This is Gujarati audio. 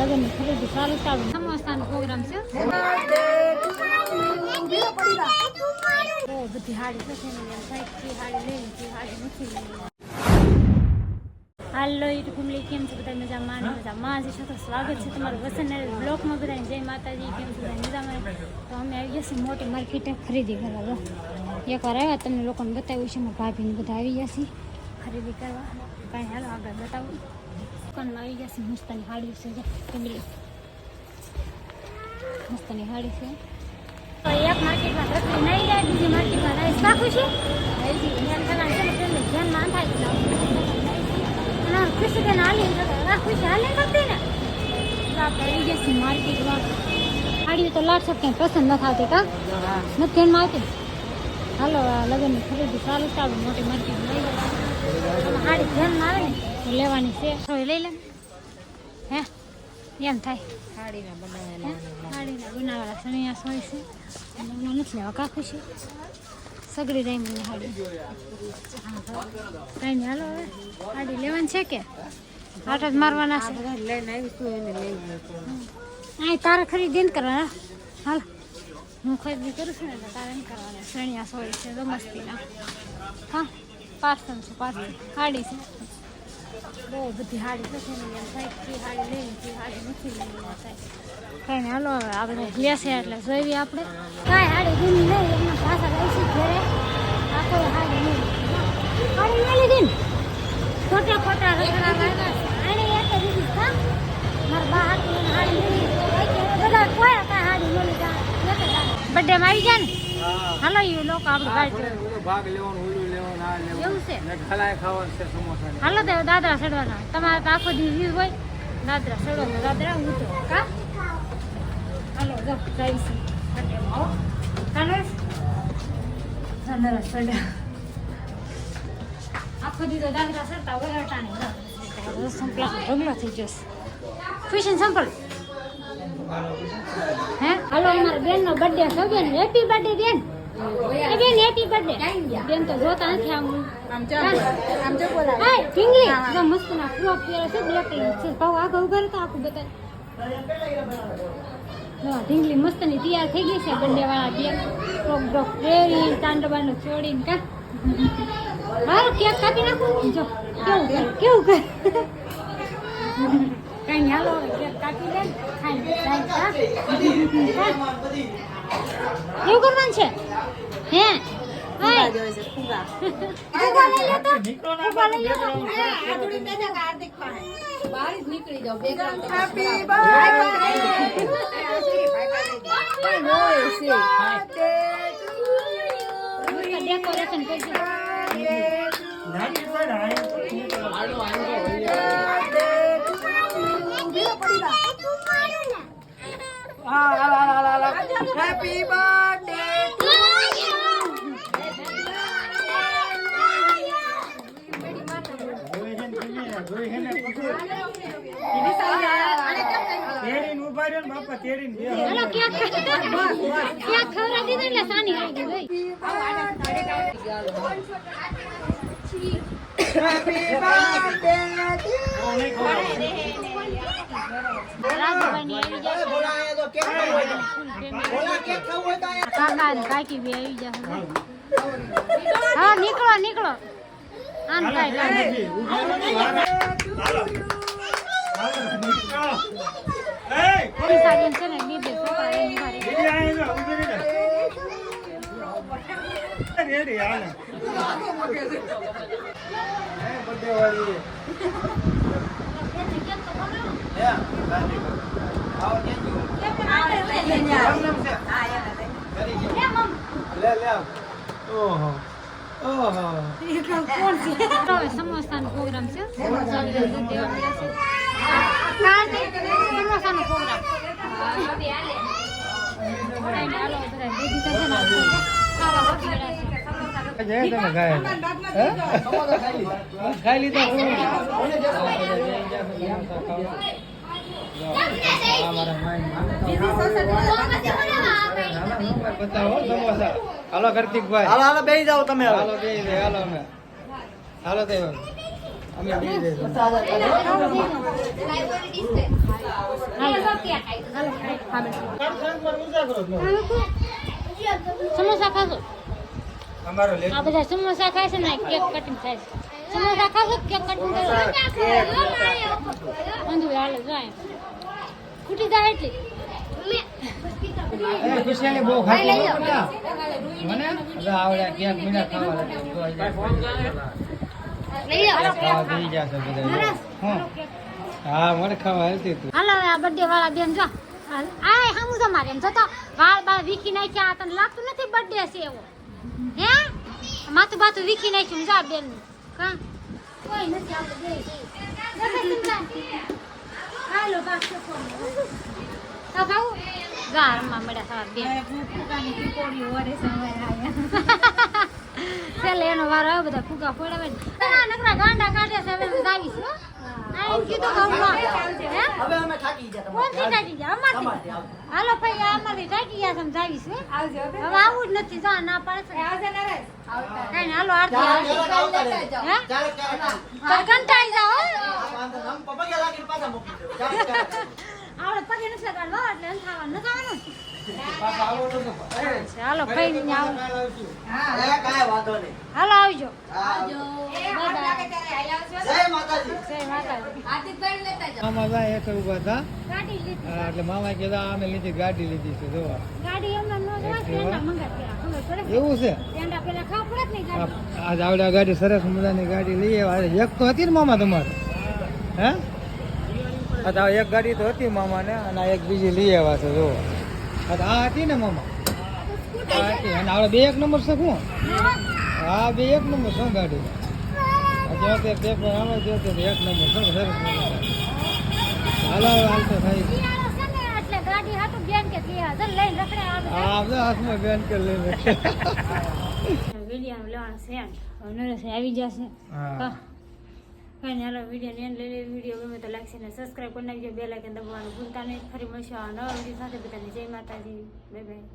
લગ્ન ની ખરીદી ચાલુ સમોસાનો પ્રોગ્રામ છે બધી હાડી છે હાડી નથી હાલો યુટ્યુબ ફેમિલી કેમ છે બધા મજામાં જ છો તો સ્વાગત છે તમારું વસંત બ્લોગમાં બધા જય માતાજી કેમ છે બધા મજામાં તો અમે આવી ગયા છીએ મોટી માર્કેટે ખરીદી કરવા એકવાર આવ્યા તમને લોકોને બતાવ્યું છે મારા ભાભીને બધા આવી ગયા છે ખરીદી કરવા કાંઈ હાલો આગળ બતાવું દુકાનમાં આવી ગયા છે મસ્તની હાડી છે ફેમિલી મસ્તની હાડી છે એક માર્કેટમાં પ્રકૃતિ નહીં જાય બીજી માર્કેટમાં રાઈસ રાખું છે ધ્યાનમાં થાય ખુશી બેન હાલી ખુશી હાલે કરતી ને આપણે આવી ગયા છીએ માર્કેટમાં હાડીઓ તો લાટ કંઈ પસંદ નથી આવતી કા નથી ધ્યાનમાં આવતી હાલો લગ્નની ખરીદી ચાલુ મોટી માર્કેટમાં લઈ ગયા હાડી ધ્યાનમાં આવે ને તો લેવાની છે તો લઈ લે હે એમ થાય હાડીના બનાવેલા સણિયા હોય છે નથી લેવા કા ખુશી સગડી રહી મને હાડી કઈ નહીં હાલો હવે હાડી લેવાની છે કે આઠ જ મારવાના છે લઈને આવીશું એને લઈ અહીં તારે ખરીદી ને કરવાના હાલ હું ખરીદી કરું છું ને તારે એમ કરવાના સણિયા સોળી છે તો મસ્તીના હા પાર્સલ છે પાર્સલ હાડી છે બહુ બધી હાડી છે એમ થાય કે હાડી લઈ હાડી નથી લઈ થાય કઈ નહીં હાલો હવે આ બધા લેશે એટલે જોઈએ આપણે કાંઈ હાડી ગુની નહીં એમના પાછા લઈશું ઘરે આખો હાડી નહીં હાડી લઈ લીધી ને ખોટા આને એક દીધી હા મારા બા હાડી હાડી લીધી બધા કોઈ કાંઈ હાડી મળી જાય બર્થડે માં આવી જાય ને હાલો એ લોકો આપણે ગાડી ભાગ લેવાનું ઓલું લેવાનું આ લેવાનું એવું છે ખલાય ખાવાનું છે સમોસા હાલો તો દાદરા ચડવાના તમારે તો આખો દિવસ હોય દાદરા ચડો દાદરા ઉતરો કા હાલો જો જઈશું ચાલો દાદરા ચડ્યા આખો દિવસ દાદરા ચડતા હોય અટાણે સંપલ ઢગલો થઈ જશે ખુશી સંપલ હે હાલો અમારા બેન નો બર્થડે છે બેન હેપી બર્થડે બેન એ બેન હેપી બર્થડે બેન તો જોતા નથી આમ જો બોલા હે ઢીંગલી જો મસ્ત ના ફ્રોક પહેરે છે બ્લેક કલર છે ભાવ આગળ ઉભા રહેતા આખું બતા હા ઢીંગલી મસ્ત ની તૈયાર થઈ ગઈ છે બર્થડે વાળા બેન ફ્રોક બ્રોક પહેરી તાંડવાનું છોડીને કા હાલ કેક કાપી નાખું જો કેવું કર કઈ હાલો કેક કાપી લે ખાઈ એવું કરવાનું છે હે નીકળી જાવ ડેકોરેશન કરી Happy birthday to you. Hello क्या खबरा दी એટલે સાની આવી ગઈ Happy birthday to કાકા ને કાકી બે આવી જશે હા નીકળો આન કાઈ સાડી છે ને બે છોકરા રેડી હાલ બર્થડે વાળી સમોસાનો પ્રોગ્રામ છે સમોસાનો પ્રોગ્રામ ખાઈ લીધા બતાવો સમોસા હાલો કાર્તિકભાઈ હાલો બેસી જાઓ તમે હાલો બેસી જાય હાલો અમે હાલો તો અમે બેસી જઈશું સમોસા ખાશો? અમારો લે આ બધા સમોસા ખાય છે ને કેક કટિંગ થાય છે. સમોસા ખાશો કેક કટિંગ કરો અંધુ હાલે જાય ફૂટી જાય એટલી એ ખુશિયાલી બહુ ખાતી હો બેટા મને હવે આવડે કેક મીના ખાવા લાગે તો આઈ જાય ખાવા થઈ જશે બધા હું હા મને ખાવા હાલતી તું હાલો આ બર્થડે વાળા બેન જો આય હામુ જો મારે એમ જો તો વાળ બાળ વીખી નાખ્યા તને લાગતું નથી બર્થડે છે એવો હે માથું બાથું વીખી નાખ્યું જા બેન કા કોઈ નથી આવતું બે હાલો બાકી ફોન કા ભાઉ ગારમાં મળ્યા સારા બેન ફૂકાની પીકોડી ઓરે સમય આયા ચાલે એનો વારો આવે બધા ફૂકા ફોડાવે ના નકરા ગાંડા કાઢે છે હવે હું જાવીશ હો આઈ કીધું ગમવા હે હવે અમે થાકી ગયા કોણથી થાકી ગયા અમારથી હાલો ભાઈ અમારથી થાકી ગયા તમે જાવીશ હો આવજો હવે આવું જ નથી જા ના પાડે છે આવજે નરેશ કઈ ને હાલો આરતી આવશે હે કંટાળી જાઓ આવડે પગે નથી લગાડવા એટલે અંધાવાનું ન ખાવાનું પાપા આવો તો હાલો ભાઈ ને આવો કાંઈ વાંધો નહીં હાલો આવજો આવજો જય માતાજી જય માતાજી મામા જાય એક ઉભા હતા ગાડી લીધી હા, એટલે મામા કીધા અમે લીધી ગાડી લીધી છે જોવા ગાડી એમને નો જોવા પેંડા મંગાવી ખબર પડે એવું છે પેંડા પેલા ખાવા પડે જ નહીં ગાડી આજ આવડે આ ગાડી સરસ મજાની ગાડી લઈ આવ્યા એક તો હતી ને મામા તમારે હે આ તો એક ગાડી તો હતી મામાને અને આ એક બીજી લઈ આવ્યા છે જો આ હતી ને મામા આ હતી અને આવડે બે એક નંબર છે શું હા બે એક નંબર છે ગાડી જો તે પેપર આવે જો તે એક નંબર છે સરસ મજાની હાલો હાલતો થાય શિયાળો છે ને એટલે ગાડી હાટું બેન કે ત્યાં જલ લઈને રખડે આવે હા આપણે હાથમાં બેન કે લઈને વિડિયો લેવાનું છે હવે નરેશ આવી જશે હા કઈ ને હાલો વિડીયો ને લઈ વિડીયો ગમે તો લાઈક અને સબસ્ક્રાઈબ કરી નાખજો બે લાઈકન દબાવવાનું ભૂલતા નહીં ફરી મળશું આ નવા વિડીયો સાથે બધાને જય માતાજી બાય બાય